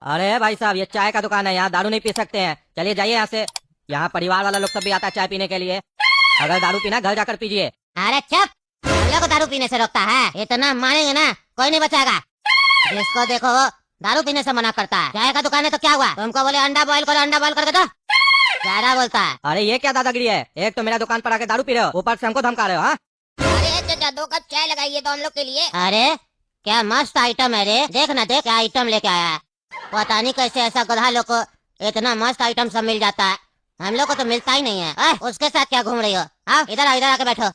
अरे भाई साहब, ये चाय का दुकान है, यहाँ दारू नहीं पी सकते हैं। चलिए जाइए यहाँ से। यहाँ परिवार वाला लोग सब भी आता है चाय पीने के लिए। अगर दारू पीना घर जाकर पीजिए। अरे चुप, हम लोग को दारू पीने से रोकता है? इतना मारेंगे ना कोई नहीं बचाएगा। जिसको देखो वो दारू पीने से मना करता है। चाय का दुकान है तो क्या हुआ? तुमको बोले अंडा बॉईल करो, अंडा बॉईल करके दो, ज्यादा बोलता है। अरे ये क्या दादागिरी है? एक तो मेरा दुकान पर आके दारू पी रहे हो, ऊपर से हमको धमका रहे हो। हाँ, अरे चाचा 2 कप चाय लगाइए तो हम लोग के लिए। अरे क्या मस्त आइटम है रे, देख ना देख क्या आइटम लेके आया है। पता नहीं कैसे ऐसा गधा लोग को इतना मस्त आइटम सब मिल जाता है, हम लोग को तो मिलता ही नहीं है। उसके साथ क्या घूम रही हो? आओ इधर आओ, इधर आके बैठो,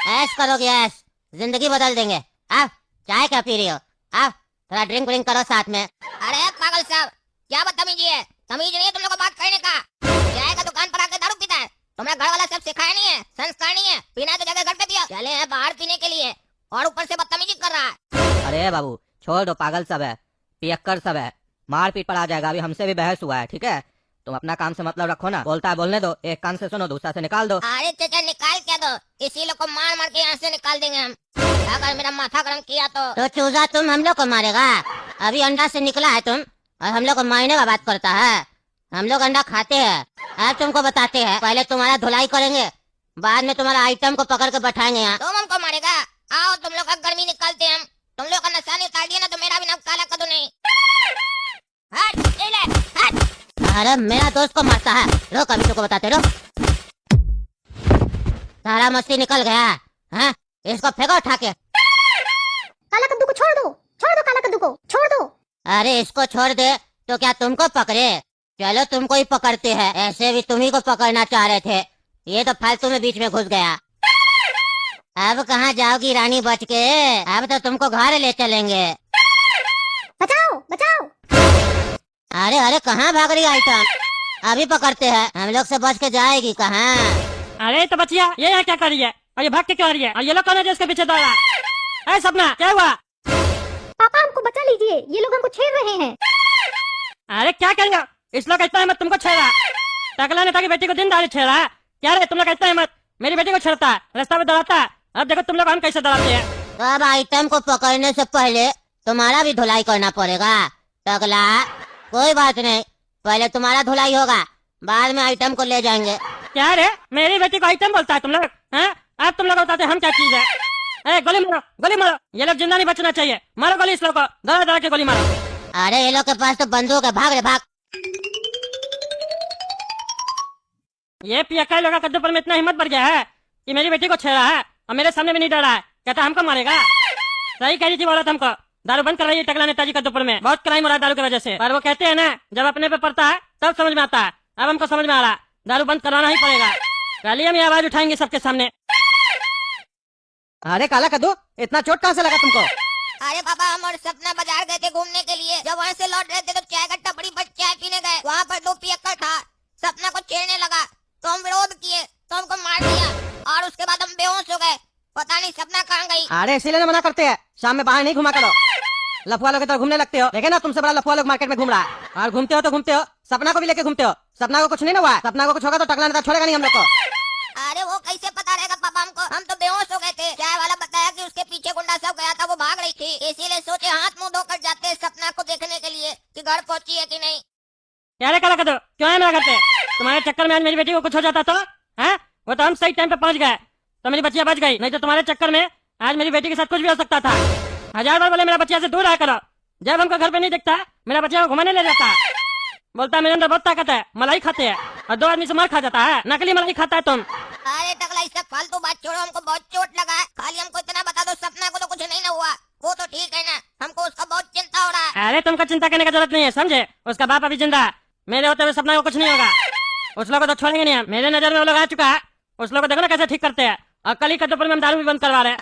ऐश करोगे ऐश, जिंदगी बदल देंगे। आओ चाय क्या पी रही हो? आओ थोड़ा ड्रिंक व्रिंक करो साथ में। अरे पागल साहब, क्या बदतमीजी है? तमीज नहीं है तुम लोग को बात करने का? चाय का दुकान पर आके दारू पीता है? तुमने घर वाला सब सिखाया नहीं है, संस्कार नहीं है? पीना है तो जगह घर पे पियो। चले हैं बाहर पीने के लिए और ऊपर से बदतमीजी कर रहा है। अरे बाबू छोड़ दो, पागल सब है, पियक्कर सब है, मारपीट पर आ जाएगा। अभी हमसे भी बहस हुआ है, ठीक है? तुम अपना काम से मतलब रखो ना। बोलता है बोलने दो, एक कान से सुनो दूसरा से निकाल दो। अरे चाचा निकाल क्या दो, इसी लोग को मार मार के यहाँ से निकाल देंगे हम। अगर मेरा माथा गरम किया तो चूजा तुम हम लोग को मारेगा? अभी अंडा से निकला है तुम और हम लोग को मारने का बात करता है? हम लोग अंडा खाते हैं, अब तुमको बताते हैं। पहले तुम्हारा धुलाई करेंगे, बाद में तुम्हारा आइटम को पकड़ के बैठाएंगे यहाँ। तुम हमको मारेगा? आओ तुम लोग का गर्मी निकालते हैं हम। तुम लोग का नशा नहीं उतार दिया ना तो मेरा भी नाम काला कर दो। नहीं हट, ले ले, हट। अरे मेरा दोस्त को मारता है, रो कभी तुमको बताते रो। सारा मस्ती निकल गया है, इसको फेंको उठा के। काला कद्दू को छोड़ दो, छोड़ दो, काला कद्दू को छोड़ दो। अरे इसको छोड़ दे तो क्या तुमको पकड़े? चलो तुमको ही पकड़ते हैं, ऐसे भी तुम्ही को पकड़ना चाह रहे थे, ये तो फालतू में बीच में घुस गया। अब कहाँ जाओगी रानी बच के? अब तो तुमको घर ले चलेंगे। बचाओ बचाओ। अरे अरे कहाँ भाग रही आइटम? अभी पकड़ते हैं, हम लोग से बच के जाएगी कहाँ? अरे तो बचिया ये यहाँ क्या कर रही है और ये भाग के क्यों आ रही है? और ये लोग कौन है जो इसके पीछे दौड़ रहा है? सपना क्या हुआ? पापा हमको बचा लीजिए, ये लोग हमको छेड़ रहे हैं। अरे क्या करेंगे इस लोग का इतना हिम्मत तुमको छेड़ा? टकला नेता की बेटी को दिन दहाड़े छेड़ा है? क्या रे तुम लोग का इतना हिम्मत मेरी बेटी को छेड़ता है, रास्ता में दौड़ाता है? अब देखो तुम लोग हम कैसे दौड़ाते हैं। तो अब आइटम को पकड़ने से पहले तुम्हारा भी धुलाई करना पड़ेगा टकला। कोई बात नहीं, पहले तुम्हारा धुलाई होगा, बाद में आइटम को ले जाएंगे। क्या रे मेरी बेटी को आइटम बोलता है तुम लोग? अब तुम लोग बताते हम क्या चीज है? गोली मारो, गोली मारो, ये लोग जिंदा नहीं बचना चाहिए। मारो गोली इस लोग को, दौड़ा दौड़ा के गोली मारो। अरे ये लोग के पास तो बंदूक है, भाग रे भाग। ये पियक्का लोग का कद्दू पर में इतना हिम्मत बढ़ गया है कि मेरी बेटी को छेड़ा है और मेरे सामने भी नहीं डरा है, कहता हमको मारेगा। सही कह रही थी औरत हमको, दारू बंद कर रही है टकला नेताजी कद्दूपुर में, बहुत क्राइम हो रहा है दारू की वजह से। पर वो कहते हैं ना जब अपने पे पड़ता है तब समझ में आता है। अब हमको समझ में आ रहा, दारू बंद कराना ही पड़ेगा। कल हम ये आवाज उठाएंगे सबके सामने। अरे काला कद्दू, इतना चोट कहाँ से लगा तुमको? अरे पापा हम और सपना बाजार गए थे घूमने के लिए, जब वहाँ से लौट रहे थे तो चाय का टपरी पर चाय पीने गए, वहाँ पर 2 पियक्कर था, सपना को छेड़ने लगा तो हम विरोध किए तो हमको मार दिया और उसके बाद हम बेहोश हो गए। पता नहीं सपना कहाँ गई। अरे इसीलिए मना करते हैं, शाम में बाहर नहीं घुमा करो। लफुआ लोग की तरह घूमने लगते हो, देखे ना तुमसे बड़ा लफुआ लोग मार्केट में घूम रहा है। और घूमते हो तो घूमते हो, सपना को भी लेके घूमते हो। सपना को कुछ नहीं ना हुआ, सपना को कुछ होगा तो टकला नेता छोड़ेगा नहीं हम लोग को। अरे वो कैसे पता रहेगा पापा हमको, हम तो बेहोश हो गए थे। चाय वाला बताया कि उसके पीछे गुंडा सब गया था, वो भाग रही थी, इसीलिए सोचे हाथ मुंह धोकर जाते हैं सपना को देखने के लिए कि घर पहुंची है कि नहीं। क्या रे काला कद्दू, क्यों है मेरा करते? तुम्हारे चक्कर में आज मेरी बेटी को कुछ हो जाता तो वो तो हम सही टाइम पे पहुंच गए तो मेरी बच्चियां बच गई, नहीं तो तुम्हारे चक्कर में आज मेरी बेटी के साथ कुछ भी हो सकता था। 1000 बार बोले मेरा बच्चिया से दूर रहा करो, जब हमको घर पे नहीं दिखता मेरा बच्चिया को घुमाने ले जाता है। बोलता है मेरे अंदर बहुत ताकत है, मलाई खाते हैं और 2 आदमी से मार खा जाता है, नकली मलाई खाता है तुम। अरे टकला इससे फालतू बात छोड़ो, हमको बहुत चोट लगा है, खाली हमको इतना बता दो सपना को तो कुछ नहीं ना हुआ, वो तो ठीक है ना? हमको उसका बहुत चिंता हो रहा है। अरे तुमको चिंता करने की जरूरत नहीं है, समझे? उसका बाप अभी जिंदा है, मेरे होते हुए सपना को कुछ नहीं होगा। उस लोग को तो छोड़ेंगे नहीं हम, मेरे नजर में वो लोग आ चुका है। उस लोग को देखो ना कैसे ठीक करते हैं, और कल ही कद्दूपुर में हम दारू भी बंद करवा रहे हैं।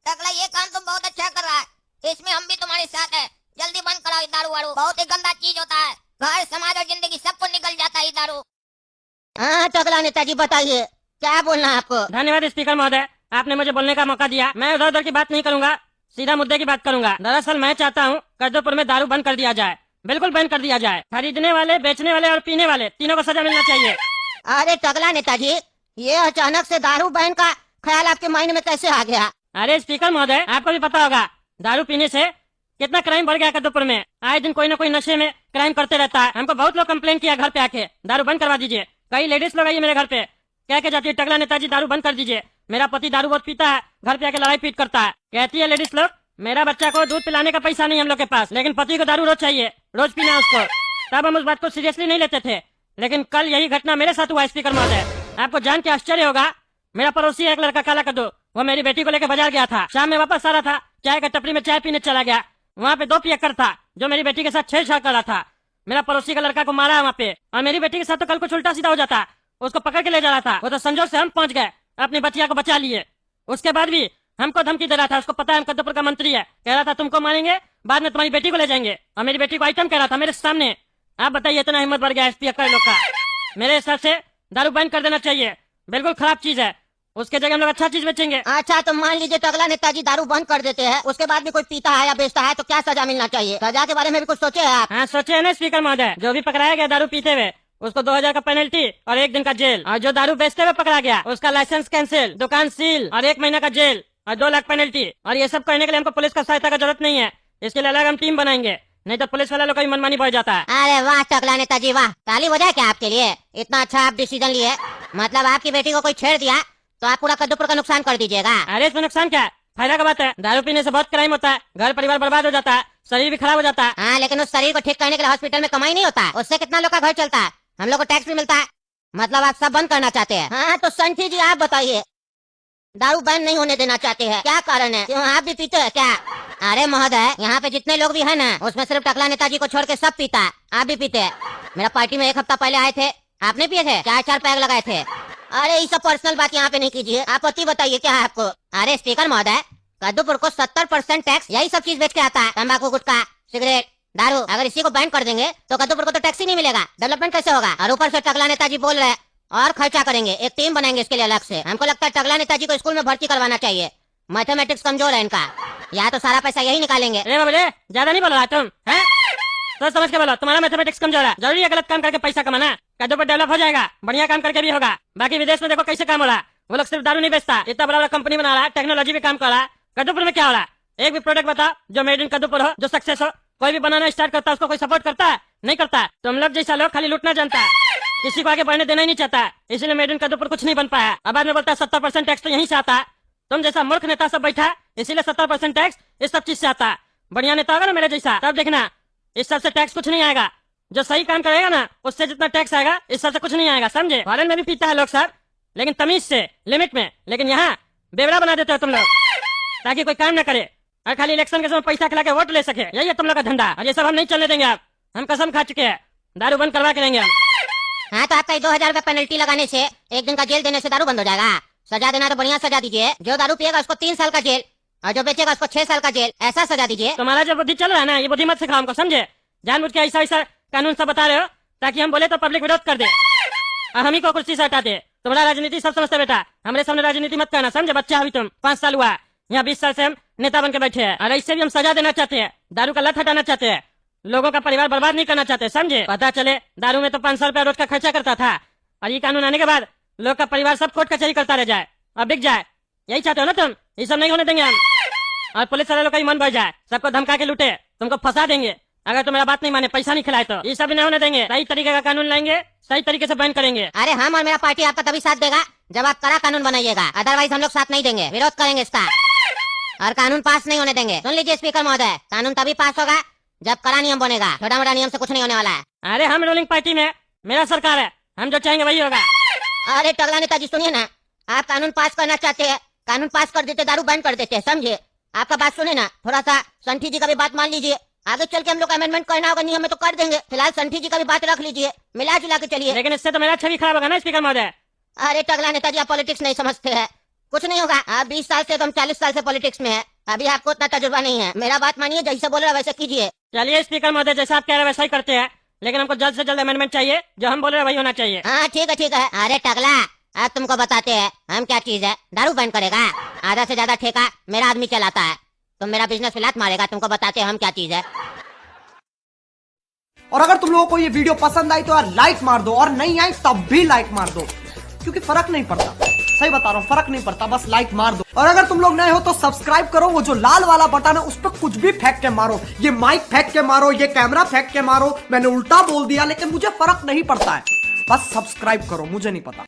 टकला ये काम तुम बहुत अच्छा कर रहा है, इसमें हम भी तुम्हारे साथ है। जल्दी बंद कराओ ये दारू वारू, बहुत ही गंदा चीज होता है, घर समाज और जिंदगी सबको निकल जाता है ये दारू। हाँ टकला नेताजी बताइए क्या बोलना है आपको? धन्यवाद स्पीकर महोदय, आपने मुझे बोलने का मौका दिया। मैं उधर उधर की बात नहीं करूंगा, सीधा मुद्दे की बात करूंगा। दरअसल मैं चाहता हूँ कद्दूपुर में दारू बंद कर दिया जाए, बिल्कुल बंद कर दिया जाए। खरीदने वाले, बेचने वाले और पीने वाले तीनों को सजा मिलना चाहिए। अरे टकला नेताजी, ये अचानक से दारू बैन का ख्याल आपके माइंड में कैसे आ गया? अरे स्पीकर महोदय, आपको भी पता होगा दारू पीने से कितना क्राइम बढ़ गया कद्दूपुर में। आए दिन कोई ना कोई नशे में क्राइम करते रहता है। हमको बहुत लोग कंप्लेन किया घर पे आके दारू बंद करवा दीजिए। कई लेडीज लोग आई है मेरे घर पे, कह के जाती है टकला नेताजी दारू बंद कर दीजिए। मेरा पति दारू बहुत पीता है, घर पे आके लड़ाई पीट करता है। कहती है लेडीज लोग मेरा बच्चा को दूध पिलाने का पैसा नहीं हम लोग के पास, लेकिन पति को दारू रोज चाहिए, रोज पीना है उसको। तब हम उस बात को सीरियसली नहीं लेते थे, लेकिन कल यही घटना मेरे साथ हुआ। स्पीकर महोदय, आपको जान के आश्चर्य होगा, मेरा पड़ोसी एक लड़का काला कद्दू, वो मेरी बेटी को लेकर बाजार गया था। शाम में वापस आ रहा था, चाय का टपरी में चाय पीने चला गया। वहाँ पे 2 पियक्कर था जो मेरी बेटी के साथ छेड़छाड़ कर रहा था। मेरा पड़ोसी का लड़का को मारा है वहाँ पे, और मेरी बेटी के साथ तो कल कुछ उल्टा सीधा हो जाता। उसको पकड़ के ले जा रहा था, वो तो संजोग से हम पहुंच गए, अपनी बच्चिया को बचा लिए। उसके बाद भी हमको धमकी दे रहा था, उसको पता है हम कद्दूपुर का मंत्री है, कह रहा था तुमको मारेंगे, बाद में तुम्हारी बेटी को ले जाएंगे, और मेरी बेटी को आइटम कह रहा था मेरे सामने। आप बताइए इतना हिम्मत बढ़ गया एसपी लोग का। मेरे हिसाब से दारू बैन कर देना चाहिए, बिल्कुल खराब चीज है। उसके जगह हम लोग अच्छा चीज बेचेंगे। अच्छा तो मान लीजिए टकला नेताजी दारू बंद कर देते हैं, उसके बाद भी कोई पीता है या बेचता है तो क्या सजा मिलना चाहिए? सजा के बारे में भी कुछ सोचे हैं आप? हाँ सोचे है ना स्पीकर महोदय, जो भी पकड़ाया गया दारू पीते हुए उसको 2000 का पेनल्टी और 1 दिन का जेल, और जो दारू बेचते हुए पकड़ा गया उसका लाइसेंस कैंसिल, दुकान सील और 1 महीना का जेल और 2 लाख पेनल्टी। और ये सब करने के लिए हमको पुलिस का सहायता का जरूरत नहीं है, इसके लिए अलग हम टीम बनाएंगे, नहीं तो पुलिस वाला लोग का भी मनमानी बढ़ जाता है। अरे वाह टकला नेताजी वाह, ताली हो जाए क्या आपके लिए, इतना अच्छा आप डिसीजन लिए। मतलब आपकी बेटी को कोई छेड़ दिया तो आप पूरा कद्दूपुर का नुकसान कर दीजिएगा? अरे इसमें नुकसान क्या है, फायदा का बात है। दारू पीने से बहुत क्राइम होता है, घर परिवार बर्बाद हो जाता है, शरीर भी खराब हो जाता है। हाँ लेकिन उस शरीर को ठीक करने के लिए हॉस्पिटल में कमाई नहीं होता, उससे कितना लोग का घर चलता है, हम लोग को टैक्स भी मिलता है। मतलब आप सब बंद करना चाहते हैं? हाँ तो संठी जी आप बताइए, दारू बैन नहीं होने देना चाहते हैं, क्या कारण है? क्यों आप भी पीते हैं क्या? अरे महोदय, यहाँ पे जितने लोग भी है ना, उसमें सिर्फ टकला नेताजी को छोड़ के सब पीता है, आप भी पीते हैं। मेरा पार्टी में 1 हफ्ता पहले आए थे, आपने पिए थे, 4-4 पैग लगाए थे। अरे ये सब पर्सनल बात यहाँ पे नहीं कीजिए, आप पति बताइए क्या है आपको? अरे स्पीकर महोदय, कद्दूपुर को 70% टैक्स यही सब चीज बेच के आता है, तंबाकू, गुटखा, सिगरेट, दारू। अगर इसी को बैन कर देंगे तो कद्दूपुर को तो टैक्स ही नहीं मिलेगा, डेवलपमेंट कैसे होगा? और ऊपर से टकला नेताजी बोल रहे हैं और खर्चा करेंगे, एक टीम बनाएंगे इसके लिए अलग से। हमको लगता है टकला नेताजी को स्कूल में भर्ती करवाना चाहिए, मैथमेटिक्स कमजोर है इनका, या तो सारा पैसा यही निकालेंगे। अरे बाबू रे, ज्यादा नहीं बोल रहा तुम, हैं? सोच समझ के बोलो, तुम्हारा मैथमेटिक्स कमजोर है। जरूरी है गलत काम करके पैसा कमाना? कद्दूपुर डेवलप हो जाएगा, बढ़िया काम करके भी होगा। बाकी विदेश में देखो कैसे काम हो रहा है, वो लोग सिर्फ दारू नहीं बेचता, इतना बड़ा कंपनी बना रहा है, टेक्नोलॉजी भी काम कर रहा है। कद्दूपुर में क्या हो रहा है? एक भी प्रोडक्ट बताओ जो मेड इन कद्दूपुर हो, जो सक्सेस हो। कोई भी बनाना स्टार्ट करता है उसको कोई सपोर्ट करता है? नहीं करता है। तुम लोग जैसा लोग खाली लूटना जानता है, किसी को आगे बढ़ने देना ही नहीं चाहता है, इसीलिए मेड इन कद्दूपुर कुछ नहीं बन पाया। अब बाद में बोलता है 70% टैक्स तो यहीं से आता है। तुम जैसा मूर्ख नेता सब बैठा है, इसीलिए 70% टैक्स इस सब चीज से आता है। बढ़िया नेता होगा ना मेरे जैसा, तब देखना इस सब से टैक्स कुछ नहीं आएगा। जो सही काम करेगा ना, उससे जितना टैक्स आएगा इस सब से कुछ नहीं आएगा, समझे? फॉरेन में भी पीता है लोग सब, लेकिन तमीज से, लिमिट में। लेकिन यहाँ बेवड़ा बना देते हो तुम लोग, ताकि कोई काम न करे और खाली इलेक्शन के समय पैसा खिला के वोट ले सके। यही है तुम लोग का धंधा, और ये सब हम नहीं चलने देंगे। आप हम कसम खा चुके हैं, दारू बंद करवा के लेंगे हम। हाँ तो आपका 2000 रुपए पेनल्टी लगाने से, 1 दिन का जेल देने से दारू बंद हो जाएगा? सजा देना तो बढ़िया सजा दीजिए, जो दारू पिएगा उसको 3 साल का जेल, और जो बेचेगा उसको 6 साल का जेल, ऐसा सजा दीजिए। तुम्हारा जो बुद्धि चल रहा है ना, ये बुद्धि मत सिखाओ हमको, समझे? जानबूझ के ऐसा ऐसा कानून सब बता रहे हो ताकि हम बोले तो पब्लिक विरोध कर दे और हम ही को कुर्सी से हटा दे। तुम्हारा राजनीति सब समझते बेटा, हमारे सामने राजनीति मत करना, समझे? बच्चा अभी तुम 5 साल हुआ, यहाँ 20 साल से हम नेता बन के बैठे हैं, और इससे भी हम सजा देना चाहते हैं। दारू का लत हटाना चाहते हैं, लोगों का परिवार बर्बाद नहीं करना चाहते, समझे? पता चले दारू में तो 500 रुपया रोज का खर्चा करता था, और ये कानून आने के बाद लोग का परिवार सब कोर्ट कचहरी करता रह जाए और बिक जाए। यही चाहते हो ना तुम? ये सब नहीं होने देंगे हम। और पुलिस वाले लोग का ही मन बढ़ जाए, सबको धमका के लूटे, तुमको फंसा देंगे अगर तुम मेरा बात नहीं माने, पैसा नहीं खिलाए तो। ये सब भी नहीं होने देंगे, सही तरीके का कानून लाएंगे, सही तरीके से बैन करेंगे। अरे हम और मेरा पार्टी आपका तभी साथ देगा जब आप कड़ा कानून बनाइएगा, अदरवाइज हम लोग साथ नहीं देंगे, विरोध करेंगे इसका, और कानून पास नहीं होने देंगे। सुन लीजिए स्पीकर महोदय, कानून तभी पास होगा जब कड़ा नियम बनेगा, छोटा मोटा नियम से कुछ नहीं होने वाला है। अरे हम रूलिंग पार्टी में, मेरा सरकार है, हम जो चाहेंगे वही होगा। अरे टकला नेताजी सुनिए ना, आप कानून पास करना चाहते हैं, कानून पास कर देते, दारू बैन कर देते, समझे? आपका बात सुने ना, थोड़ा सा संठी जी का भी बात मान लीजिए, आगे चल के हम लोग अमेंडमेंट करना होगा नियम में तो कर देंगे, फिलहाल संठी जी का भी बात रख लीजिए, मिला जुला के चलिए। लेकिन इससे तो मेरा छवि खराब होगा ना स्पीकर महोदय। अरे टकला नेताजी आप पॉलिटिक्स नहीं समझते हैं, कुछ नहीं होगा। आप 20 साल से, तो हम 40 साल से पॉलिटिक्स में है, अभी आपको उतना तजुर्बा नहीं है। मेरा बात मानिए, जैसे बोल रहे वैसे कीजिए। चलिए स्पीकर महोदय, जैसा आप कह रहे हैं वैसा ही करते हैं, लेकिन हमको जल्द से जल्द अमेंडमेंट चाहिए, जो हम बोल रहे हैं वही होना चाहिए। हाँ ठीक है ठीक है। अरे टकला, अब तुमको बताते हैं हम क्या चीज है। दारू बैन करेगा, आधा से ज्यादा ठेका मेरा आदमी चलाता है, तुम मेरा बिजनेस लात मारेगा, तुमको बताते हैं हम क्या चीज है। और अगर तुम लोगों को ये वीडियो पसंद आई तो यार लाइक मार दो, और नहीं आई तब भी लाइक मार दो, क्योंकि फर्क नहीं पड़ता। सही बता रहा हूँ, फर्क नहीं पड़ता, बस लाइक मार दो। और अगर तुम लोग नए हो तो सब्सक्राइब करो, वो जो लाल वाला बटन है उस पर कुछ भी फेंक के मारो, ये माइक फेंक के मारो, ये कैमरा फेंक के मारो, मैंने उल्टा बोल दिया लेकिन मुझे फर्क नहीं पड़ता है, बस सब्सक्राइब करो, मुझे नहीं पता।